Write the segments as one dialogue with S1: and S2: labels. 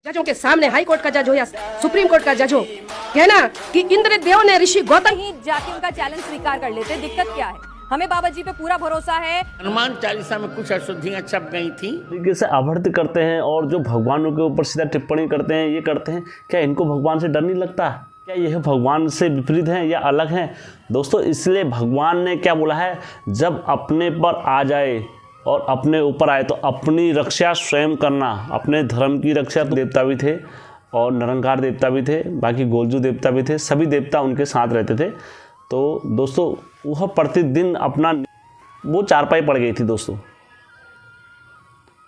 S1: जजों के सामने हाई कोर्ट का जज हो या सुप्रीम कोर्ट का जज हो, कहना कि इंद्रदेव ने ऋषि गौतम
S2: ही जाके उनका चैलेंज स्वीकार कर लेते। दिक्कत क्या है? हमें बाबा जी पे पूरा भरोसा है।
S3: हनुमान चालीसा में कुछ अशुद्धियां छप गई थी।
S4: तरीके से आवर्त करते हैं और जो भगवानों के ऊपर सीधा टिप्पणी करते हैं, ये करते हैं। क्या इनको भगवान से डर नहीं लगता? क्या यह भगवान से विपरीत हैं या अलग हैं? दोस्तों, इसलिए भगवान ने क्या बोला है, जब अपने पर आ जाए और अपने ऊपर आए तो अपनी रक्षा स्वयं करना। अपने धर्म की रक्षा तो देवता भी थे और निरंकार देवता भी थे, बाकी गोलजू देवता भी थे, सभी देवता उनके साथ रहते थे। तो दोस्तों, वह प्रतिदिन अपना वो चारपाई पड़ गई थी दोस्तों,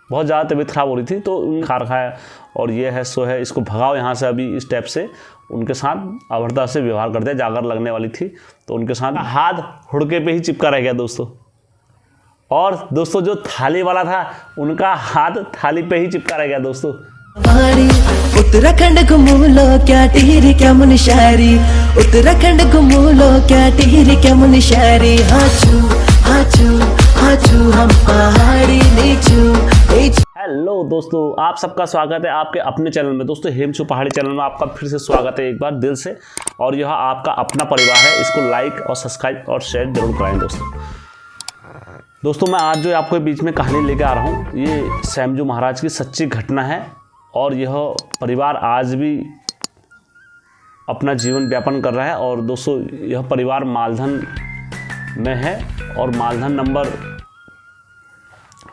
S4: बहुत ज़्यादा तबीयत खराब हो रही थी। तो खार खाया और ये है सो है, इसको भगाओ यहाँ से अभी, इस टाइप से उनके साथ अभद्रता से व्यवहार करते। जागर लगने वाली थी तो उनके साथ हाथ हुड़के पे ही चिपका रह गया दोस्तों। और दोस्तों, जो थाली वाला था उनका हाथ थाली पे ही चिपका रह गया दोस्तों।
S5: उत्तराखंड घुमूलो क्या टिहरी क्या मुनशारी, उत्तराखंड घुमूलो क्या टिहरी क्या मुनशारी। हाचू हाचू हाचू हम पहाड़ी नीचू।
S4: हेलो दोस्तों, आप सबका स्वागत है आपके अपने चैनल में। दोस्तों, हेमचू पहाड़ी चैनल में आपका फिर से स्वागत है एक बार दिल से। और यह आपका अपना परिवार है, इसको लाइक और सब्सक्राइब और शेयर जरूर कराएं दोस्तों। मैं आज जो आपको बीच में कहानी लेकर आ रहा हूँ, ये सैमजू महाराज की सच्ची घटना है। और यह परिवार आज भी अपना जीवन व्यापन कर रहा है। और दोस्तों, यह परिवार मालधन में है और मालधन नंबर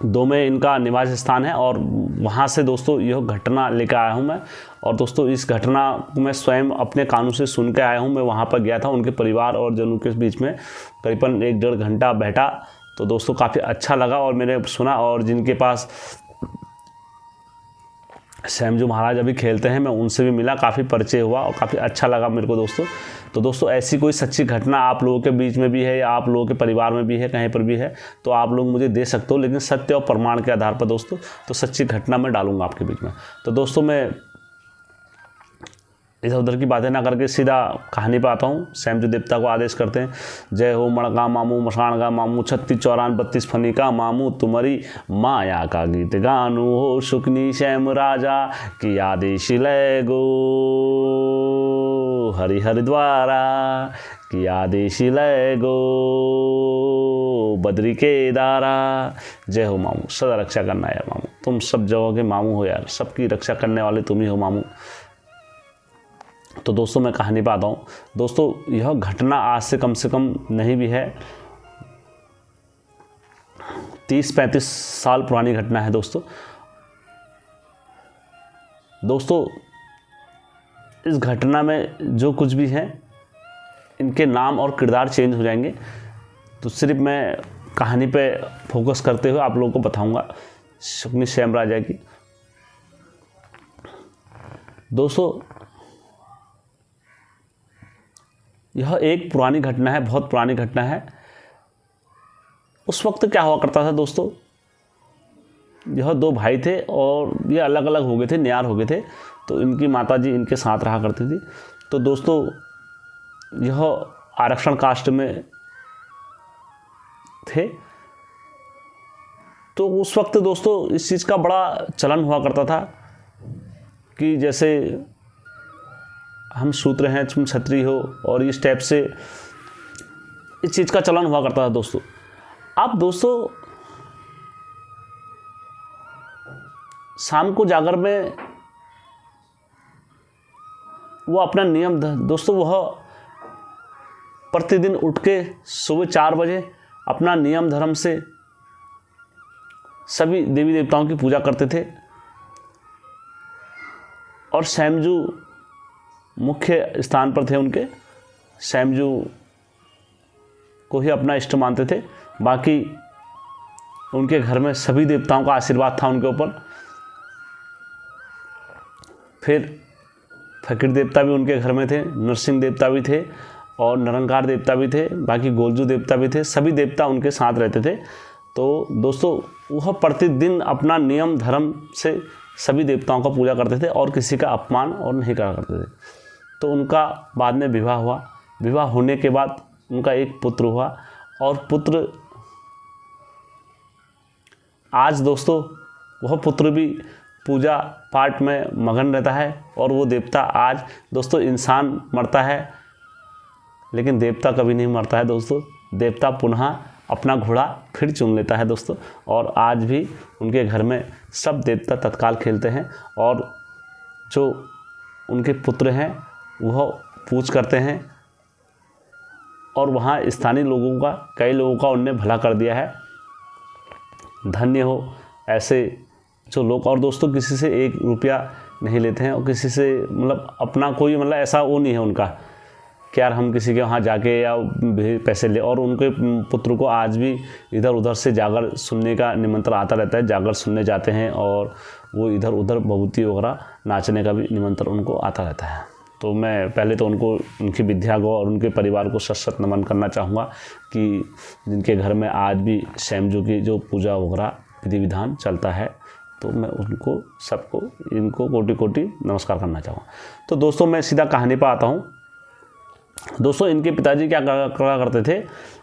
S4: 2 में इनका निवास स्थान है। और वहाँ से दोस्तों यह घटना लेकर आया हूँ मैं। और दोस्तों, इस घटना को मैं स्वयं अपने कानों से सुन के आया हूँ। मैं वहाँ पर गया था, उनके परिवार और जनों के बीच में करीबन 1-1.5 घंटा बैठा। तो दोस्तों, काफ़ी अच्छा लगा और मैंने सुना। और जिनके पास सैमजू महाराज अभी खेलते हैं, मैं उनसे भी मिला, काफ़ी परिचय हुआ और काफ़ी अच्छा लगा मेरे को दोस्तों। तो दोस्तों, ऐसी कोई सच्ची घटना आप लोगों के बीच में भी है या आप लोगों के परिवार में भी है, कहीं पर भी है, तो आप लोग मुझे दे सकते हो, लेकिन सत्य और प्रमाण के आधार पर दोस्तों। तो सच्ची घटना मैं डालूंगा आपके बीच में। तो दोस्तों, मैं इधर उधर की बातें ना करके सीधा कहानी पर आता हूँ। सैमजू देवता को आदेश करते हैं, जय हो मणका मामू मशान का मामू 36 54 32 फनी का मामू, तुम्हारी माया का गीत गानू हो शुकनी शैम राजा की आदेश लय गो, हरि हरिद्वारा की आदेश लय गो, बद्री के दारा। जय हो मामू, सदा रक्षा करना यार मामू, तुम सब जगह के मामू हो यार, सबकी रक्षा करने वाले तुम ही हो मामू। तो दोस्तों, मैं कहानी पे आता हूँ। दोस्तों, यह घटना आज से कम नहीं भी है, 30-35 साल पुरानी घटना है दोस्तों। दोस्तों, इस घटना में जो कुछ भी है, इनके नाम और किरदार चेंज हो जाएंगे। तो सिर्फ मैं कहानी पे फोकस करते हुए आप लोगों को बताऊंगा शुकनी शैम राजा की। दोस्तों, यह एक पुरानी घटना है, बहुत पुरानी घटना है। उस वक्त क्या हुआ करता था दोस्तों, यह 2 भाई थे और ये अलग अलग हो गए थे, न्यार हो गए थे। तो इनकी माताजी इनके साथ रहा करती थी। तो दोस्तों, यह आरक्षण कास्ट में थे। तो उस वक्त दोस्तों इस चीज़ का बड़ा चलन हुआ करता था कि जैसे हम शूद्र हैं, तुम क्षत्रिय हो, और इस टाइप से इस चीज़ का चलन हुआ करता था दोस्तों। अब दोस्तों, शाम को जागर में वो अपना नियम दोस्तों, वह प्रतिदिन उठ के सुबह 4 बजे अपना नियम धर्म से सभी देवी देवताओं की पूजा करते थे। और सैमजू मुख्य स्थान पर थे उनके, सैमजू को ही अपना इष्ट मानते थे। बाकी उनके घर में सभी देवताओं का आशीर्वाद था उनके ऊपर। फिर फकीर देवता भी उनके घर में थे, नरसिंह देवता भी थे और निरंकार देवता भी थे, बाकी गोलजू देवता भी थे, सभी देवता उनके साथ रहते थे। तो दोस्तों, वह प्रतिदिन अपना नियम धर्म से सभी देवताओं का पूजा करते थे और किसी का अपमान और नहीं करा करते थे। तो उनका बाद में विवाह हुआ। विवाह होने के बाद उनका एक पुत्र हुआ। और पुत्र आज दोस्तों, वह पुत्र भी पूजा पाठ में मगन रहता है और वो देवता आज दोस्तों इंसान मरता है लेकिन देवता कभी नहीं मरता है दोस्तों। देवता पुनः अपना घोड़ा फिर चुन लेता है दोस्तों। और आज भी उनके घर में सब देवता तत्काल खेलते हैं और जो उनके पुत्र हैं वह पूज करते हैं और वहाँ स्थानीय लोगों का कई लोगों का उनने भला कर दिया है। धन्य हो ऐसे जो लोग। और दोस्तों किसी से 1 रुपया नहीं लेते हैं और किसी से मतलब अपना कोई मतलब ऐसा वो नहीं है उनका कि यार हम किसी के वहाँ जाके या पैसे ले। और उनके पुत्र को आज भी इधर उधर से जागर सुनने का निमंत्रण आता रहता है, जागर सुनने जाते हैं और वो इधर उधर भभूति वगैरह नाचने का भी निमंत्रण उनको आता रहता है। तो मैं पहले तो उनको उनकी विद्या को और उनके परिवार को शत नमन करना चाहूँगा कि जिनके घर में आज भी स्वयंजू की जो पूजा वगैरह विधि विधान चलता है। तो मैं उनको सबको इनको कोटि कोटि नमस्कार करना चाहूँगा। तो दोस्तों मैं सीधा कहानी पर आता हूँ। दोस्तों इनके पिताजी क्या करा करते थे,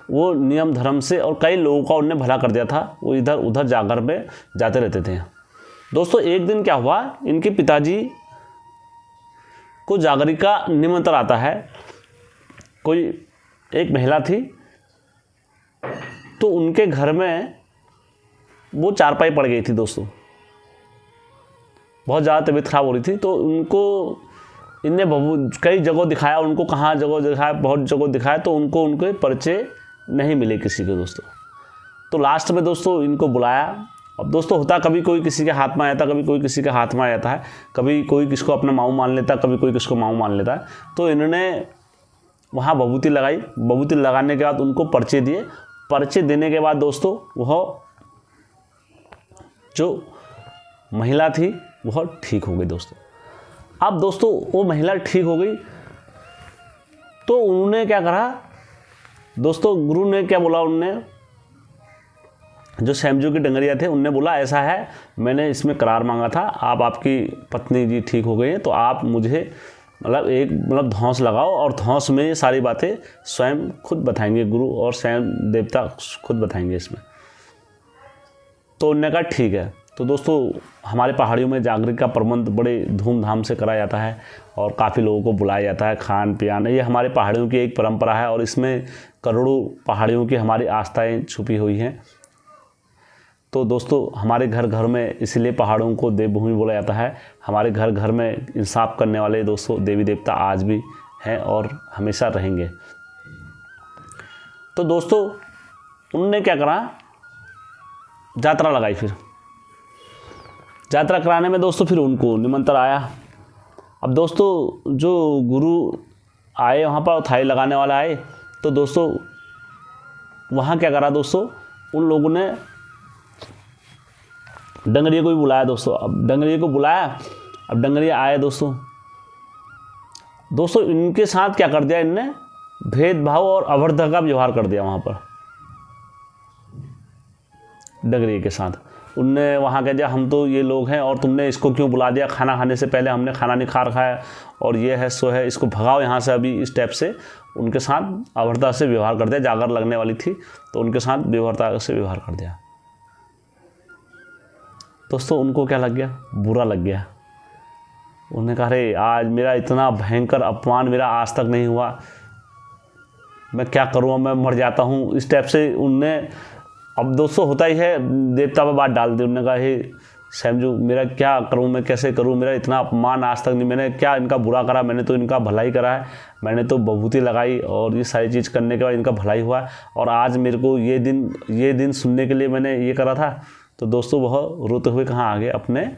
S4: वो नियम धर्म से और कई लोगों का उन्होंने भला कर दिया था। वो इधर उधर जागर में जाते रहते थे। दोस्तों एक दिन क्या हुआ, इनके पिताजी को जागरी का निमंत्रण आता है। कोई एक महिला थी तो उनके घर में वो चारपाई पड़ गई थी दोस्तों, बहुत ज़्यादा तबीयत खराब हो रही थी। तो उनको इनने कई जगह दिखाया, उनको कहाँ जगह दिखाया, बहुत जगह दिखाया, तो उनको उनके परिचय नहीं मिले किसी के दोस्तों। तो लास्ट में दोस्तों इनको बुलाया। अब दोस्तों होता कभी कोई किसी के हाथ में आया था, कभी कोई किसी के हाथ में आ जाता है, कभी कोई किसको अपना माऊ मान लेता है, कभी कोई किसको माऊ मान लेता है। तो इन्होंने वहाँ भभूति लगाई। भभूति लगाने के बाद उनको पर्चे दिए। पर्चे देने के बाद दोस्तों वह जो महिला थी वह ठीक हो गई दोस्तों। अब दोस्तों वो महिला ठीक हो गई तो उन्होंने क्या करा दोस्तों, गुरु ने क्या बोला, उनने जो स्वयंजू के डंगरिया थे उनने बोला ऐसा है, मैंने इसमें करार मांगा था, आप आपकी पत्नी जी ठीक हो गई हैं तो आप मुझे मतलब धौंस लगाओ और धौंस में ये सारी बातें स्वयं खुद बताएंगे गुरु और स्वयं देवता खुद बताएंगे इसमें। तो उन्होंने कहा ठीक है। तो दोस्तों हमारे पहाड़ियों में जागरण का प्रबंध बड़े धूमधाम से कराया जाता है और काफ़ी लोगों को बुलाया जाता है, खान पियान, ये हमारे पहाड़ियों की एक परंपरा है और इसमें करोड़ों पहाड़ियों की हमारी आस्थाएं छुपी हुई हैं। तो दोस्तों हमारे घर घर में इसलिए पहाड़ों को देवभूमि बोला जाता है। हमारे घर घर में इंसाफ करने वाले दोस्तों देवी देवता आज भी हैं और हमेशा रहेंगे। तो दोस्तों उनने क्या करा, यात्रा लगाई। फिर यात्रा कराने में दोस्तों फिर उनको निमंत्रण आया। अब दोस्तों जो गुरु आए वहाँ पर, थाली लगाने वाला आए, तो दोस्तों वहाँ क्या करा दोस्तों, उन लोगों ने डंगरिया को भी बुलाया दोस्तों। अब डंगरिया को बुलाया, अब डंगरिया आए दोस्तों। दोस्तों इनके साथ क्या कर दिया, इनने भेदभाव और अभद्रता का व्यवहार कर दिया वहाँ पर डंगरिया के साथ। उनने वहाँ कह दिया हम तो ये लोग हैं और तुमने इसको क्यों बुला दिया, खाना खाने से पहले हमने खाना नहीं खा रखा है और ये है सो है, इसको भगाओ यहाँ से अभी। इस टाइप से उनके साथ अभद्रता से व्यवहार कर दिया। जागर लगने वाली थी तो उनके साथ बेवरता से व्यवहार कर दिया। दोस्तों उनको क्या लग गया, बुरा लग गया। उन्होंने कहा अरे आज मेरा इतना भयंकर अपमान मेरा आज तक नहीं हुआ, मैं क्या करूँ, मैं मर जाता हूँ। इस टाइप से उनने, अब दोस्तों होता ही है, देवता पर बात डाल दी। उन्होंने कहा हे स्वयंजू मेरा क्या करूं, मैं कैसे करूं, मेरा इतना अपमान आज तक नहीं, मैंने क्या इनका बुरा करा, मैंने तो इनका भलाई करा है, मैंने तो भभूति लगाई और ये सारी चीज़ करने के बाद इनका भलाई हुआ है और आज मेरे को ये दिन सुनने के लिए मैंने ये करा था। तो दोस्तों वह रोते हुए कहाँ आ गए, अपने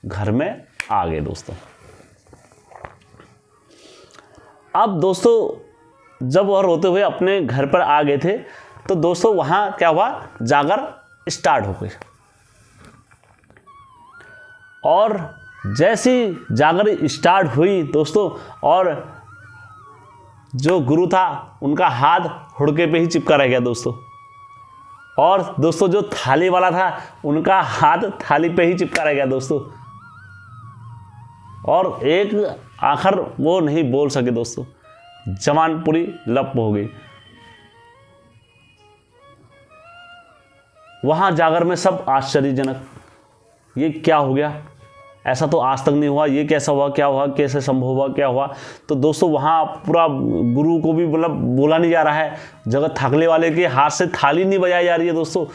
S4: घर में आ गए दोस्तों। अब दोस्तों जब वह रोते हुए अपने घर पर आ गए थे तो दोस्तों वहाँ क्या हुआ, जागर स्टार्ट हो गई। और जैसी जागर स्टार्ट हुई दोस्तों, और जो गुरु था उनका हाथ हुड़के पे ही चिपका रह गया दोस्तों। और दोस्तों जो थाली वाला था उनका हाथ थाली पे ही चिपका रह गया दोस्तों। और एक आखिर वो नहीं बोल सके दोस्तों, जबान पूरी लप हो गई। वहाँ जागर में सब आश्चर्यजनक, ये क्या हो गया, ऐसा तो आज तक नहीं हुआ, ये कैसा हुआ, क्या हुआ, कैसे संभव हुआ, क्या हुआ। तो दोस्तों वहाँ पूरा गुरु को भी मतलब बोला नहीं जा रहा है, जगत थाकले वाले के हाथ से थाली नहीं बजाई जा रही है दोस्तों।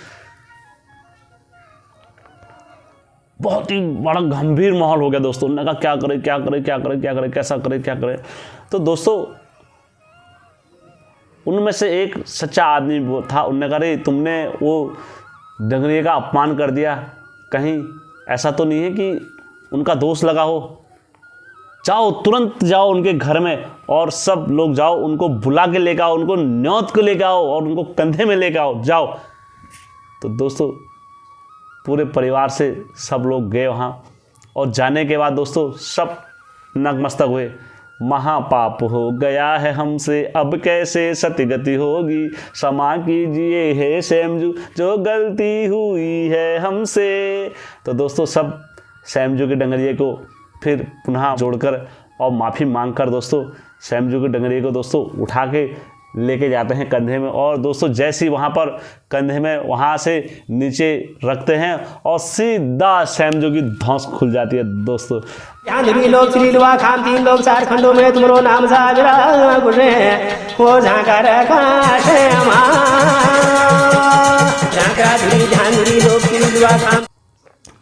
S4: बहुत ही बड़ा गंभीर माहौल हो गया दोस्तों। उन्होंने कहा क्या करे क्या करे क्या करे क्या करे, कैसा करे क्या करे। तो दोस्तों उनमें से एक सच्चा आदमी वो था, उन्होंने कहा रे तुमने वो डंगरिया का अपमान कर दिया, कहीं ऐसा तो नहीं है कि उनका दोष लगा हो। जाओ तुरंत जाओ उनके घर में और सब लोग जाओ, उनको बुला के लेकर आओ, उनको न्योत के लेकर आओ और उनको कंधे में लेकर आओ, जाओ। तो दोस्तों पूरे परिवार से सब लोग गए वहाँ, और जाने के बाद दोस्तों सब नतमस्तक हुए। महापाप हो गया है हमसे, अब कैसे सतगति होगी, क्षमा कीजिए हे सैमजू जो गलती हुई है हमसे। तो दोस्तों सब सैमजू के डंगरिये को फिर पुनः जोड़कर और माफ़ी मांगकर दोस्तों सैमजू के डंगरिये को दोस्तों उठा के लेके जाते हैं कंधे में। और दोस्तों जैसे ही वहाँ पर कंधे में वहाँ से नीचे रखते हैं और सीधा सैमजू की धौंस खुल जाती है दोस्तों।
S6: यहाँ धुरी लोग श्री लुआ खाम 3 लोग 4 खंडों में तुमरो नाम साजरा गुजरे वो झांका रखा श्यामा झांका धुरी ध्यान धुरी लोग श्री लुआ खाम।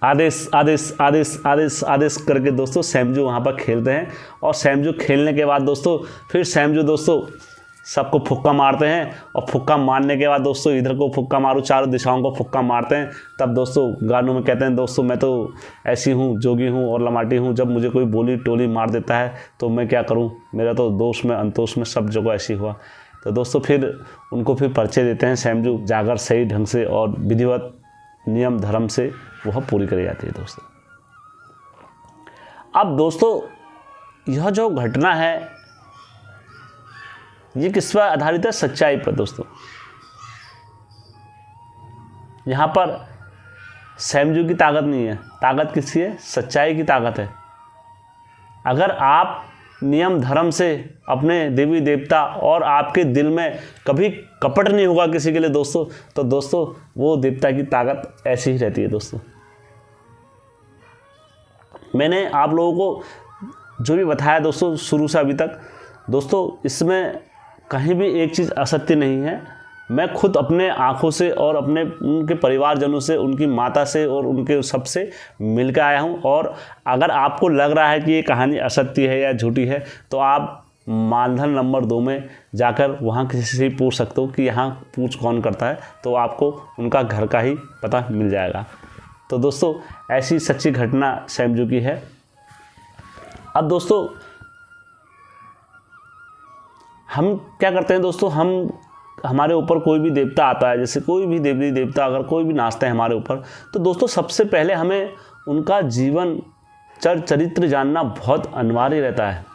S4: आदेश आदेश आदेश आदेश आदेश करके दोस्तों सैमजू वहाँ पर खेलते हैं। और सैमजू खेलने के बाद दोस्तों फिर सैमजू दोस्तों सबको फुक्का मारते हैं। और फुक्का मारने के बाद दोस्तों इधर को फुक्का मारो, चारों दिशाओं को फुक्का मारते हैं। तब दोस्तों गानों में कहते हैं दोस्तों मैं तो ऐसी हूँ, जोगी हूँ और लमाटी हूँ, जब मुझे कोई बोली टोली मार देता है तो मैं क्या करूँ, मेरा तो दोष में अंतोष में सब जगह ऐसी हुआ। तो दोस्तों फिर उनको फिर परिचय देते हैं सैमजू, जागर सही ढंग से और विधिवत नियम धर्म से वह पूरी करी जाती है दोस्तों। अब दोस्तों यह जो घटना है ये किस पर आधारित है, सच्चाई पर दोस्तों। यहाँ पर सैमजू की ताकत नहीं है, ताकत किसकी है, सच्चाई की ताकत है। अगर आप नियम धर्म से अपने देवी देवता और आपके दिल में कभी कपट नहीं होगा किसी के लिए दोस्तों, तो दोस्तों वो देवता की ताकत ऐसी ही रहती है दोस्तों। मैंने आप लोगों को जो भी बताया दोस्तों शुरू से अभी तक दोस्तों, इसमें कहीं भी एक चीज़ असत्य नहीं है। मैं खुद अपने आँखों से और अपने उनके परिवारजनों से, उनकी माता से और उनके सबसे मिलकर आया हूँ। और अगर आपको लग रहा है कि ये कहानी असत्य है या झूठी है तो आप मानधन नंबर 2 में जाकर वहाँ किसी से पूछ सकते हो कि यहाँ पूछ कौन करता है, तो आपको उनका घर का ही पता मिल जाएगा। तो दोस्तों ऐसी सच्ची घटना सैमजू की है। अब दोस्तों हम क्या करते हैं दोस्तों, हमारे ऊपर कोई भी देवता आता है, जैसे कोई भी देवी देवता अगर कोई भी नाचता है हमारे ऊपर, तो दोस्तों सबसे पहले हमें उनका जीवन चरित्र जानना बहुत अनिवार्य रहता है।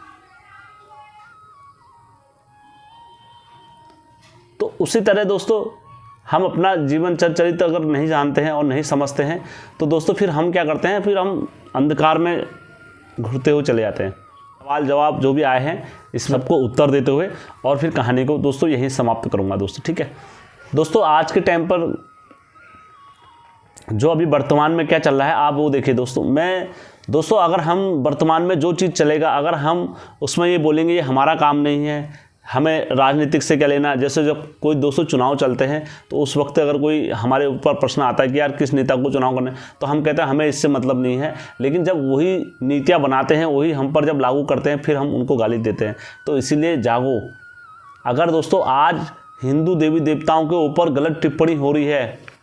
S4: तो उसी तरह दोस्तों हम अपना जीवन चरित्र अगर नहीं जानते हैं और नहीं समझते हैं तो दोस्तों फिर हम क्या करते हैं, फिर हम अंधकार में घुरते हुए चले जाते हैं। सवाल जवाब जो भी आए हैं इस सबको उत्तर देते हुए और फिर कहानी को दोस्तों यहीं समाप्त करूंगा दोस्तों, ठीक है दोस्तों। आज के टाइम पर जो अभी वर्तमान में क्या चल रहा है आप वो देखिए दोस्तों। अगर हम वर्तमान में जो चीज़ चलेगा, अगर हम उसमें ये बोलेंगे ये हमारा काम नहीं है, हमें राजनीतिक से क्या लेना, जैसे जब कोई दोस्तों चुनाव चलते हैं तो उस वक्त अगर कोई हमारे ऊपर प्रश्न आता है कि यार किस नेता को चुनाव करना है, तो हम कहते हैं हमें इससे मतलब नहीं है। लेकिन जब वही नीतियाँ बनाते हैं, वही हम पर जब लागू करते हैं, फिर हम उनको गाली देते हैं। तो इसीलिए जागो। अगर दोस्तों आज हिंदू देवी देवताओं के ऊपर गलत टिप्पणी हो रही है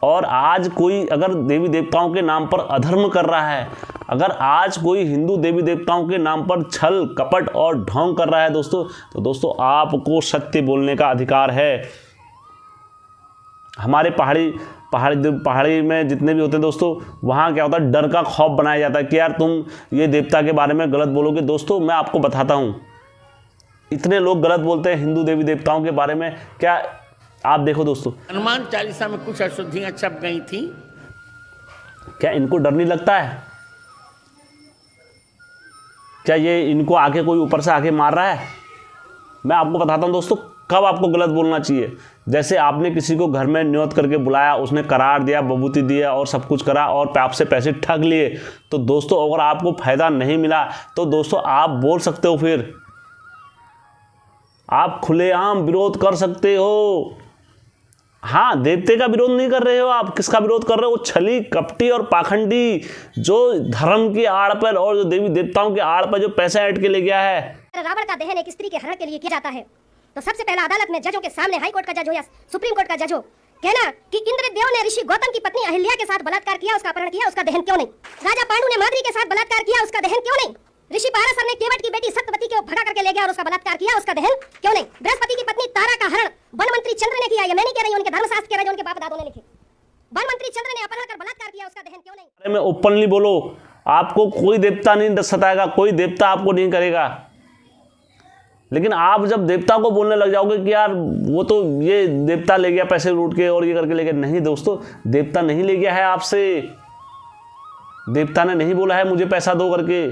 S4: और आज कोई अगर देवी देवताओं के नाम पर अधर्म कर रहा है, अगर आज कोई हिंदू देवी देवताओं के नाम पर छल कपट और ढोंग कर रहा है दोस्तों, तो दोस्तों आपको सत्य बोलने का अधिकार है। हमारे पहाड़ी में जितने भी होते हैं दोस्तों, वहाँ क्या होता है, डर का खौफ बनाया जाता है कि यार तुम ये देवता के बारे में गलत बोलोगे। दोस्तों मैं आपको बताता हूँ, इतने लोग गलत बोलते हैं हिंदू देवी देवताओं के बारे में, क्या आप देखो दोस्तों,
S3: हनुमान चालीसा में कुछ अशुद्धियां छप गई थी।
S4: क्या इनको डर नहीं लगता है? क्या ये इनको आके कोई ऊपर से आके मार रहा है? मैं आपको बताता हूँ दोस्तों, कब आपको गलत बोलना चाहिए। जैसे आपने किसी को घर में न्योत करके बुलाया, उसने करार दिया, बबूती दिया और सब कुछ करा और आपसे पैसे ठग लिए, तो दोस्तों अगर आपको फ़ायदा नहीं मिला तो दोस्तों आप बोल सकते हो, फिर आप खुलेआम विरोध कर सकते हो। हाँ, देवते का विरोध नहीं कर रहे हो आप, किसका विरोध कर रहे हो? वो छली, कपटी और पाखंडी जो धर्म की आड़ पर और जो देवी देवताओं की आड़ पर जो पैसा ऐंठ के ले गया है।
S7: रावण का दहन एक स्त्री के हरण के लिए किया जाता है, तो सबसे पहला अदालत में जजों के सामने हाई कोर्ट का जज हो या सुप्रीम कोर्ट का जज हो, कहना कि इंद्रदेव ने ऋषि गौतम की पत्नी अहिल्या के साथ बलात्कार किया, उसका अपहरण किया, उसका दहन क्यों नहीं? राजा पांडु ने माद्री के साथ बलात्कार किया, उसका दहन क्यों नहीं? ऋषि पाराशर ने केवट की बेटी सत्यवती को भगा करके ले गया और उसका बलात्कार किया, उसका दहन क्यों नहीं? बृहस्पति की पत्नी तारा का हरण वन मंत्री चंद्र ने किया, ये मैं नहीं कह रही, उनके धर्मशास्त्र कह रहे हैं, उनके बाप दादों ने लिखे। वन मंत्री चंद्र ने अपहरण कर बलात्कार किया, उसका दहन क्यों नहीं?
S4: अरे मैं ओपनली बोलो, आपको कोई देवता नहीं सताएगा, कोई देवता आपको नहीं करेगा। लेकिन आप जब देवता को बोलने लग जाओगे कि यार वो तो ये देवता ले गया पैसे लूट के और ये करके ले गया, नहीं दोस्तों, देवता नहीं ले गया है आपसे। देवता ने नहीं बोला है मुझे पैसा दो करके।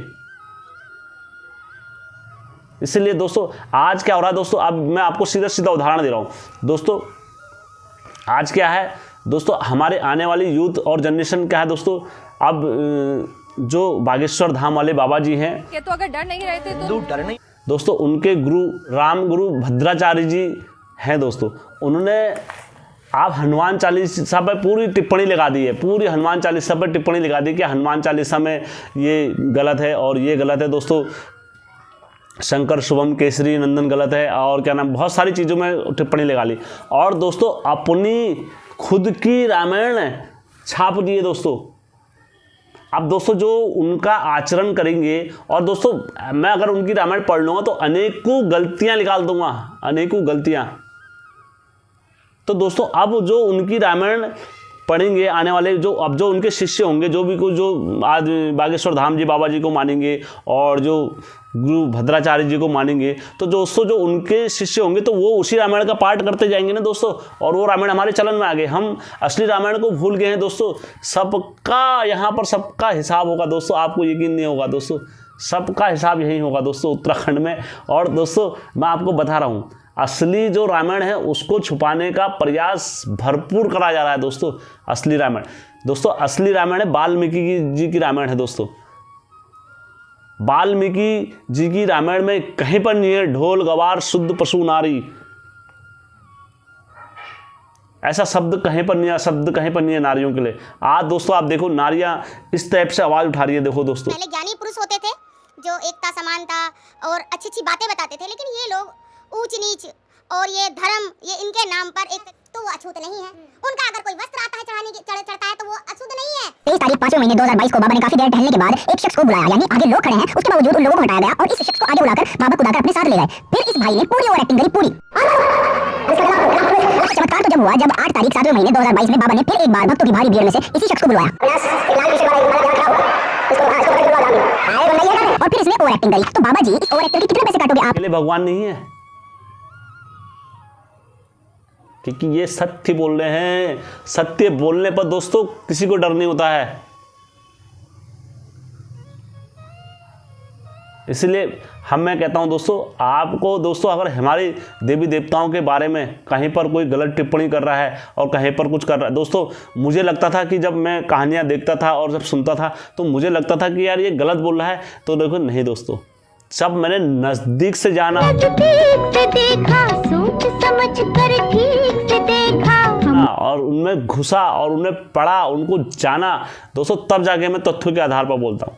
S4: इसलिए दोस्तों आज क्या हो रहा है दोस्तों, अब मैं आपको सीधा सीधा उदाहरण दे रहा हूं दोस्तों। आज क्या है दोस्तों, हमारे आने वाली यूथ और जनरेशन क्या है दोस्तों, अब जो बागेश्वर धाम वाले बाबा जी हैं,
S2: कि तो अगर डर नहीं रहते तो
S8: डर नहीं
S4: दोस्तों, उनके गुरु राम गुरु भद्राचार्य जी हैं दोस्तों। उन्होंने आप हनुमान चालीसा पर पूरी टिप्पणी लगा दी है, पूरी हनुमान चालीसा पर टिप्पणी लगा दी कि हनुमान चालीसा में ये गलत है और ये गलत है दोस्तों, शंकर शुभम केसरी नंदन गलत है और क्या नाम, बहुत सारी चीज़ों में टिप्पणी लगा ली। और दोस्तों अपनी खुद की रामायण छाप दिए दोस्तों। अब दोस्तों जो उनका आचरण करेंगे, और दोस्तों मैं अगर उनकी रामायण पढ़ लूँगा तो अनेकों गलतियाँ निकाल दूंगा, अनेकों गलतियाँ। तो दोस्तों अब जो उनकी रामायण पढ़ेंगे आने वाले जो अब जो उनके शिष्य होंगे, जो भी कुछ जो आज बागेश्वर धाम जी बाबा जी को मानेंगे और जो गुरु भद्राचार्य जी को मानेंगे, तो दोस्तों जो उनके शिष्य होंगे तो वो उसी रामायण का पाठ करते जाएंगे ना दोस्तों, और वो रामायण हमारे चलन में आ गए। हम असली रामायण को भूल गए हैं दोस्तों। सबका यहाँ पर सबका हिसाब होगा दोस्तों, आपको यकीन नहीं होगा दोस्तों, सबका हिसाब यही होगा दोस्तों उत्तराखंड में। और दोस्तों मैं आपको बता रहा हूँ, असली जो रामायण है उसको छुपाने का प्रयास भरपूर करा जा रहा है दोस्तों। असली रामायण दोस्तों, असली रामायण है वाल्मीकि जी की रामायण है दोस्तों। वाल्मीकि जी की रामायण में कहीं पर नहीं है ढोल गवार शुद्ध पशु नारी, ऐसा शब्द कहीं पर नहीं है, शब्द कहीं पर नहीं है नारियों के लिए। आज दोस्तों आप देखो नारियां इस टाइप से आवाज उठा रही है, देखो दोस्तों।
S7: पहले ज्ञानी पुरुष होते थे जो एकता समानता और अच्छी अच्छी बातें बताते थे, लेकिन ये लोग ऊंच नीच और ये धर्म, ये इनके नाम पर एक तो वो अछूत नहीं है। उनका अगर कोई वस्त्र आता है चढ़ता है तो वो अछूत नहीं है। 23 तारीख 5वें महीने 2022 को बाबा ने काफी देर टहलने के बाद एक शख्स को बुलाया, यानी आगे लोग खड़े हैं, उसके बावजूद उन लोगों को हटाया गया और इस शख्स को आगे बुलाकर बाबा को अपने साथ ले गए। फिर इस भाई ने पूरी ओवर एक्टिंग करी, पूरी। चमत्कार तो जब हुआ जब 8 तारीख 7वें महीने 2022 में बाबा ने फिर एक बार भक्तों की भारी भीड़ में से इसी शख्स को बुलाया और फिर इसने ओवर एक्टिंग करी। तो बाबा जी इस ओवर एक्टर के कितने पैसे काटोगे आप?
S4: अकेले भगवान नहीं है, क्योंकि ये सत्य बोल रहे हैं। सत्य बोलने पर दोस्तों किसी को डर नहीं होता है। इसलिए मैं कहता हूं दोस्तों, आपको दोस्तों अगर हमारे देवी देवताओं के बारे में कहीं पर कोई गलत टिप्पणी कर रहा है और कहीं पर कुछ कर रहा है, दोस्तों मुझे लगता था कि जब मैं कहानियां देखता था और जब सुनता था तो मुझे लगता था कि यार ये गलत बोल रहा है, तो देखो नहीं दोस्तों, सब मैंने नजदीक से जाना और उनमें घुसा और उन्हें पढ़ा, उनको जाना दोस्तों, तब जाके मैं तथ्यों के आधार पर बोलता हूं।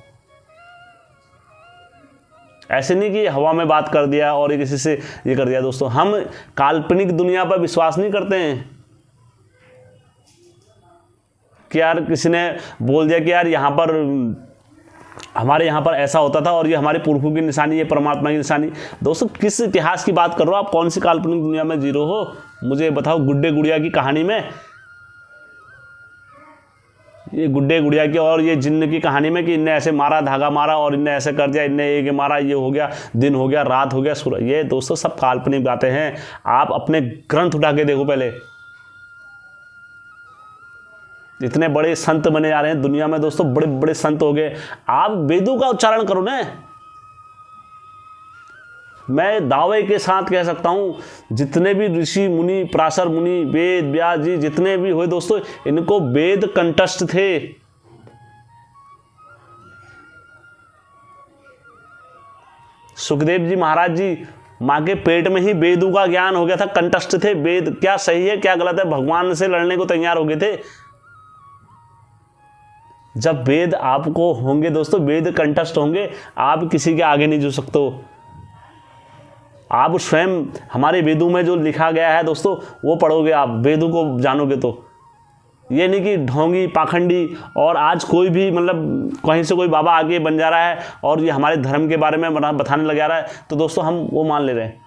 S4: ऐसे नहीं कि हवा में बात कर दिया और किसी से ये कर दिया दोस्तों। हम काल्पनिक दुनिया पर विश्वास नहीं करते हैं कि यार किसी ने बोल दिया कि यार यहाँ पर हमारे यहाँ पर ऐसा होता था और ये हमारे पुरखों की निशानी, ये परमात्मा की निशानी। दोस्तों किस इतिहास की बात कर रहे हो आप? कौन सी काल्पनिक दुनिया में जी रहे हो? मुझे बताओ। गुड्डे गुड़िया की कहानी में, ये गुड्डे गुड़िया की और ये जिन्न की कहानी में कि इनने ऐसे मारा, धागा मारा और इनने ऐसे कर दिया, इनने एक मारा, ये हो गया, दिन हो गया, रात हो गया, सूरज, ये दोस्तों सब काल्पनिक बातें हैं। आप अपने ग्रंथ उठा के देखो पहले। इतने बड़े संत बने जा रहे हैं दुनिया में दोस्तों, बड़े बड़े संत हो गए। आप वेदों का उच्चारण करो ना, मैं दावे के साथ कह सकता हूँ जितने भी ऋषि मुनि, पराशर मुनि, वेद व्यास जी जितने भी हुए दोस्तों, इनको वेद कंठस्थ थे। सुखदेव जी महाराज जी माँ के पेट में ही वेदों का ज्ञान हो गया था, कंठस्थ थे। वेद क्या सही है क्या गलत है, भगवान से लड़ने को तैयार हो गए थे। जब वेद आपको होंगे दोस्तों, वेद कंठस्थ होंगे, आप किसी के आगे नहीं झुक सकते हो। आप स्वयं हमारे वेदों में जो लिखा गया है दोस्तों वो पढ़ोगे, आप वेदों को जानोगे तो। ये नहीं कि ढोंगी पाखंडी और आज कोई भी मतलब कहीं से कोई बाबा आके बन जा रहा है और ये हमारे धर्म के बारे में बताने लग जा रहा है तो दोस्तों हम वो मान ले रहे हैं।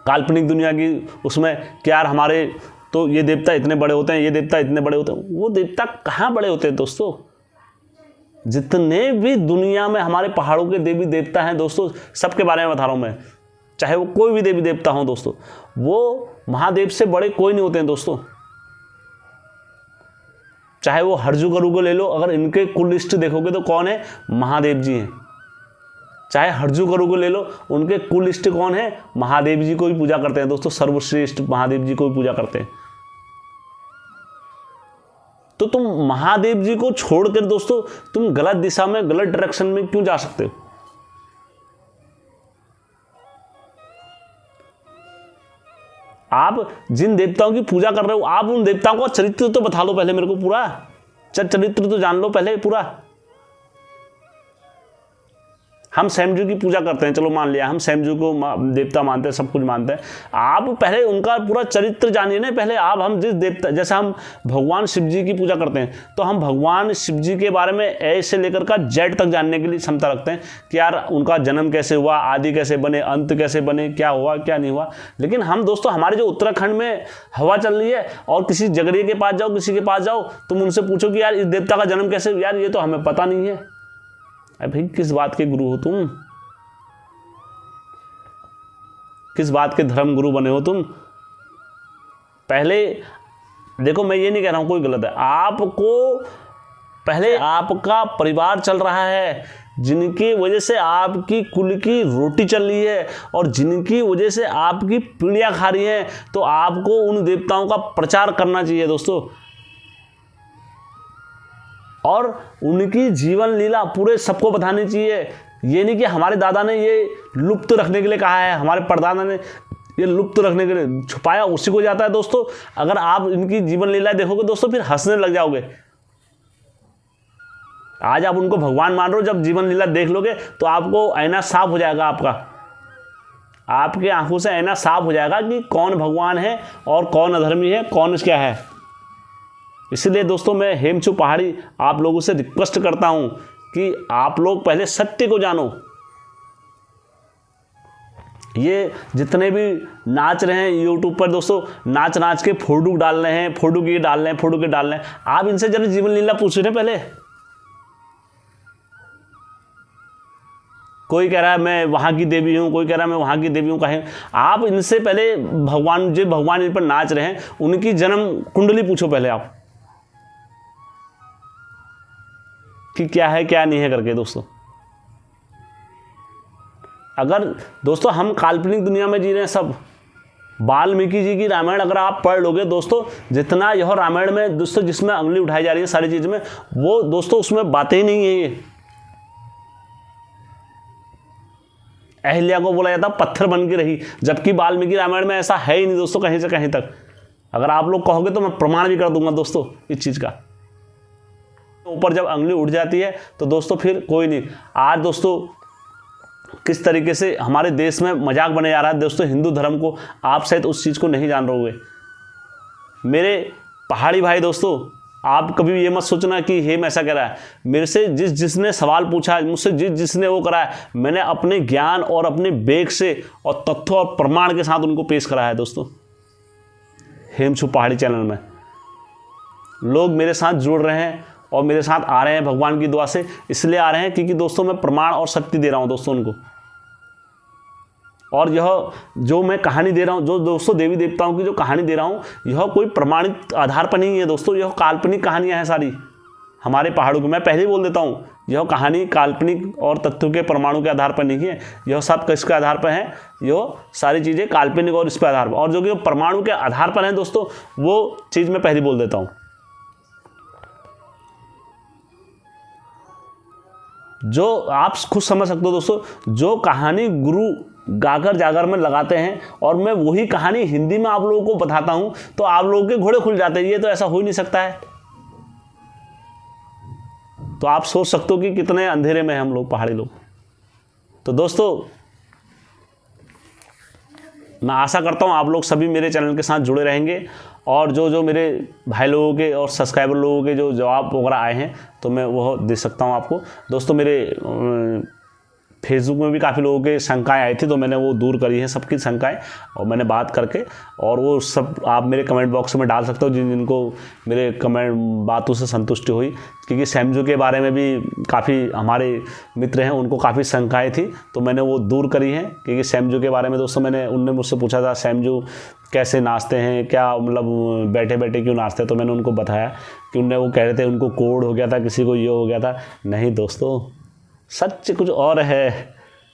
S4: काल्पनिक दुनिया की उसमें क्या यार हमारे तो ये देवता इतने बड़े होते हैं, ये देवता इतने बड़े होते हैं, वो देवता कहाँ बड़े होते हैं दोस्तों। जितने भी दुनिया में हमारे पहाड़ों के देवी देवता हैं दोस्तों, सबके बारे में बता रहा हूँ मैं, चाहे वो कोई भी देवी देवता हो दोस्तों, वो महादेव से बड़े कोई नहीं होते हैं दोस्तों। चाहे वो हरजू गरु को ले लो, अगर इनके कुल लिस्ट देखोगे तो कौन है, महादेव जी हैं। चाहे हरजू गरु को ले लो, उनके कुल लिस्ट कौन है, महादेव जी को ही पूजा करते हैं दोस्तों, सर्वश्रेष्ठ महादेव जी को ही पूजा करते हैं। तो तुम महादेव जी को छोड़कर दोस्तों तुम गलत दिशा में, गलत डायरेक्शन में क्यों जा सकते हो। आप जिन देवताओं की पूजा कर रहे हो, आप उन देवताओं का चरित्र तो बता लो पहले मेरे को, पूरा चरित्र तो जान लो पहले पूरा। हम सैमजू की पूजा करते हैं, चलो मान लिया हम सैमजू को देवता मानते हैं, सब कुछ मानते हैं। आप पहले उनका पूरा चरित्र जानिए ना पहले। आप हम जिस देवता, जैसे हम भगवान शिव जी की पूजा करते हैं तो हम भगवान शिव जी के बारे में ए से लेकर का जेड तक जानने के लिए क्षमता रखते हैं कि यार उनका जन्म कैसे हुआ, आदि कैसे बने, अंत कैसे बने, क्या हुआ क्या नहीं हुआ। लेकिन हम दोस्तों हमारे जो उत्तराखंड में हवा चल रही है और किसी जगड़िए के पास जाओ, किसी के पास जाओ, तुम उनसे पूछो कि यार इस देवता का जन्म कैसे, यार ये तो हमें पता नहीं है। अरे भाई किस बात के गुरु हो तुम, किस बात के धर्म गुरु बने हो तुम। पहले देखो, मैं ये नहीं कह रहा हूं कोई गलत है, आपको पहले आपका परिवार चल रहा है, जिनकी वजह से आपकी कुल की रोटी चल रही है और जिनकी वजह से आपकी पीढ़ियां खा रही हैं, तो आपको उन देवताओं का प्रचार करना चाहिए दोस्तों। और उनकी जीवन लीला पूरे सबको बतानी चाहिए। ये नहीं कि हमारे दादा ने ये लुप्त रखने के लिए कहा है, हमारे परदादा ने ये लुप्त रखने के लिए, छुपाया उसी को जाता है दोस्तों। अगर आप इनकी जीवन लीला देखोगे दोस्तों फिर हंसने लग जाओगे। आज आप उनको भगवान मान रहे हो, जब जीवन लीला देख लोगे तो आपको आईना साफ हो जाएगा, आपके आंखों से आईना साफ हो जाएगा कि कौन भगवान है और कौन अधर्मी है, कौन क्या है। इसलिए दोस्तों मैं हेमचू पहाड़ी आप लोगों से रिक्वेस्ट करता हूं कि आप लोग पहले सत्य को जानो। ये जितने भी नाच रहे हैं यूट्यूब पर दोस्तों, नाच के फोटो डाल रहे हैं, फोटो के डाल रहे हैं, आप इनसे जरा जीवन लीला पूछ रहे हैं पहले। कोई कह रहा है मैं वहाँ की देवी हूँ, कोई कह रहा है मैं वहाँ की देवी हूँ, कहें आप इनसे पहले भगवान इन पर नाच रहे हैं उनकी जन्म कुंडली पूछो पहले आप कि क्या है क्या नहीं है करके दोस्तों। अगर दोस्तों हम काल्पनिक दुनिया में जी रहे हैं सब, वाल्मीकि जी की रामायण अगर आप पढ़ लोगे दोस्तों, जितना यह रामायण में दोस्तों जिसमें अंगुली उठाई जा रही है सारी चीज में, वो दोस्तों उसमें बातें ही नहीं है। ये अहिल्या को बोला जाता पत्थर बन के रही, जबकि वाल्मीकि रामायण में ऐसा है ही नहीं दोस्तों कहीं से कहीं तक। अगर आप लोग कहोगे तो मैं प्रमाण भी कर दूंगा दोस्तों इस चीज का। ऊपर जब अंगुली उठ जाती है तो दोस्तों फिर कोई नहीं। आज दोस्तों किस तरीके से हमारे देश में मजाक बने जा रहा है दोस्तों हिंदू धर्म को, आप शायद उस चीज़ को नहीं जान रहे होंगे। मेरे पहाड़ी भाई दोस्तों, आप कभी ये मत सोचना कि हेम ऐसा कह रहा है। मेरे से जिसने सवाल पूछा, मुझसे जिसने वो करा है, मैंने अपने ज्ञान और अपने वेग से और तथ्य और प्रमाण के साथ उनको पेश करा है दोस्तों। हेमचू पहाड़ी चैनल में लोग मेरे साथ जुड़ रहे हैं और मेरे साथ आ रहे हैं भगवान की दुआ से, इसलिए आ रहे हैं क्योंकि दोस्तों मैं प्रमाण और शक्ति दे रहा हूं दोस्तों उनको। और यह जो मैं कहानी दे रहा हूं, जो दोस्तों देवी देवताओं की जो कहानी दे रहा हूं, यह कोई प्रमाणित आधार पर नहीं है दोस्तों, यह काल्पनिक कहानियां हैं सारी हमारे पहाड़ों की। मैं पहले ही बोल देता हूं यह कहानी काल्पनिक और तथ्यों के परमाणु के आधार पर नहीं है, यह सब किसके आधार पर है, यह सारी चीज़ें काल्पनिक और इस पर आधार पर, और जो कि परमाणु के आधार पर है दोस्तों वो चीज़ मैं पहले बोल देता हूँ। जो आप खुद समझ सकते हो दोस्तों, जो कहानी गुरु गाकर जागर में लगाते हैं और मैं वही कहानी हिंदी में आप लोगों को बताता हूं तो आप लोगों के घोड़े खुल जाते हैं। ये तो ऐसा हो ही नहीं सकता है। तो आप सोच सकते हो कि कितने अंधेरे में हैं हम लोग, पहाड़ी लोग। तो दोस्तों मैं आशा करता हूं आप लोग सभी मेरे चैनल के साथ जुड़े रहेंगे, और जो मेरे भाई लोगों के और सब्सक्राइबर लोगों के जो जवाब वगैरह आए हैं तो मैं वह दे सकता हूं आपको। दोस्तों मेरे फेसबुक में भी काफ़ी लोगों के शंकाएं आई थी तो मैंने वो दूर करी है सबकी शंकाएं, और मैंने बात करके, और वो सब आप मेरे कमेंट बॉक्स में डाल सकते हो जिनको मेरे कमेंट बातों से संतुष्टि हुई। क्योंकि सैमजू के बारे में भी काफ़ी हमारे मित्र हैं, उनको काफ़ी शंकाएं थी तो मैंने वो दूर करी हैं। क्योंकि सैमजू के बारे में दोस्तों उनने मुझसे पूछा था सैमजू कैसे नाचते हैं, क्या मतलब बैठे बैठे क्यों नाचते हैं, तो मैंने उनको बताया कि उनने वो कह रहे थे उनको कोड हो गया था, किसी को ये हो गया था। नहीं दोस्तों, सच कुछ और है।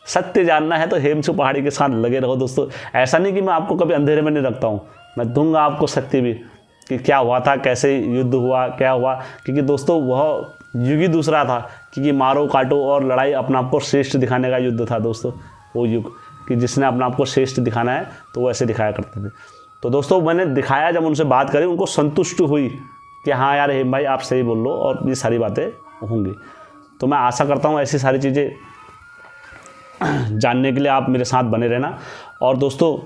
S4: सत्य जानना है तो हेमचू पहाड़ी के साथ लगे रहो दोस्तों। ऐसा नहीं कि मैं आपको कभी अंधेरे में नहीं रखता हूँ, मैं दूंगा आपको सत्य भी कि क्या हुआ था, कैसे युद्ध हुआ, क्या हुआ। क्योंकि दोस्तों वह युग ही दूसरा था, क्योंकि मारो काटो और लड़ाई अपना आपको श्रेष्ठ दिखाने का युद्ध था दोस्तों। वो युग कि जिसने अपना आपको श्रेष्ठ दिखाना है तो वो ऐसे दिखाया करते थे। तो दोस्तों मैंने दिखाया, जब उनसे बात करी उनको संतुष्टि हुई कि हाँ यार हेम भाई आप सही बोल लो और ये सारी बातें होंगी। तो मैं आशा करता हूँ ऐसी सारी चीज़ें जानने के लिए आप मेरे साथ बने रहना। और दोस्तों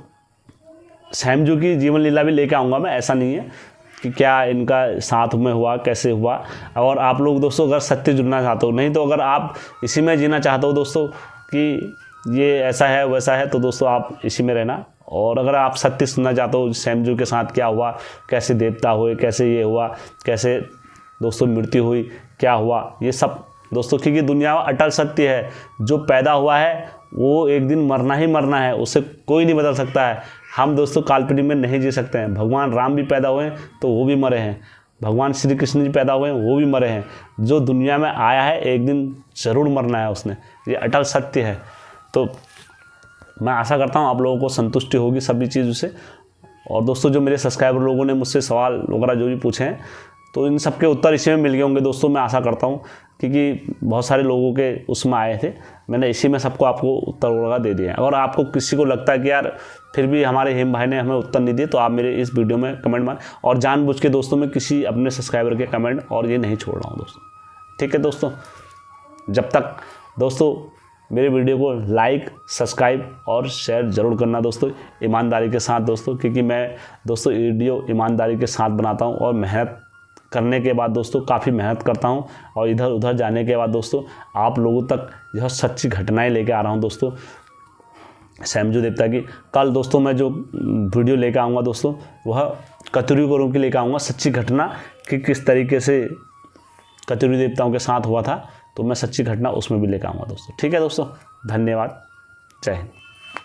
S4: सैमजू की जीवन लीला भी लेके आऊँगा मैं, ऐसा नहीं है कि क्या इनका साथ में हुआ, कैसे हुआ। और आप लोग दोस्तों अगर सत्य जुड़ना चाहते हो, नहीं तो अगर आप इसी में जीना चाहते हो दोस्तों कि ये ऐसा है वैसा है, तो दोस्तों आप इसी में रहना। और अगर आप सत्य सुनना चाहते हो सैमजू के साथ क्या हुआ, कैसे देवता हुए, कैसे ये हुआ, कैसे दोस्तों मृत्यु हुई, क्या हुआ, ये सब दोस्तों, क्योंकि दुनिया अटल सत्य है। जो पैदा हुआ है वो एक दिन मरना ही मरना है, उसे कोई नहीं बदल सकता है। हम दोस्तों काल्पनिक में नहीं जी सकते हैं। भगवान राम भी पैदा हुए तो वो भी मरे हैं, भगवान श्री कृष्ण जी पैदा हुए हैं वो भी मरे हैं। जो दुनिया में आया है एक दिन ज़रूर मरना है उसने, ये अटल सत्य है। तो मैं आशा करता हूँ आप लोगों को संतुष्टि होगी सभी चीज़ों से। और दोस्तों जो मेरे सब्सक्राइबर लोगों ने मुझसे सवाल वगैरह जो भी पूछे हैं तो इन सब के उत्तर इसी में मिल गए होंगे दोस्तों, मैं आशा करता हूँ। क्योंकि बहुत सारे लोगों के उसमें आए थे, मैंने इसी में सबको आपको उत्तर वगैरह दे दिया है। और आपको किसी को लगता है कि यार फिर भी हमारे हेम भाई ने हमें उत्तर नहीं दिए, तो आप मेरे इस वीडियो में कमेंट मार। और जानबूझ के दोस्तों मैं किसी अपने सब्सक्राइबर के कमेंट और ये नहीं छोड़ रहा हूँ दोस्तों, ठीक है दोस्तों। जब तक दोस्तों मेरे वीडियो को लाइक, सब्सक्राइब और शेयर ज़रूर करना दोस्तों, ईमानदारी के साथ दोस्तों। क्योंकि मैं दोस्तों वीडियो ईमानदारी के साथ बनाता हूँ और मेहनत करने के बाद दोस्तों काफ़ी मेहनत करता हूँ। और इधर उधर जाने के बाद दोस्तों आप लोगों तक यह सच्ची घटनाएं लेके आ रहा हूँ दोस्तों सैमजू देवता की। कल दोस्तों मैं जो वीडियो लेके आऊँगा दोस्तों वह कतुरी को रोक के लेके आऊँगा, सच्ची घटना कि किस तरीके से कतुरी देवताओं के साथ हुआ था, तो मैं सच्ची घटना उसमें भी लेकर आऊँगा दोस्तों। ठीक है दोस्तों, धन्यवाद, जय हिंद।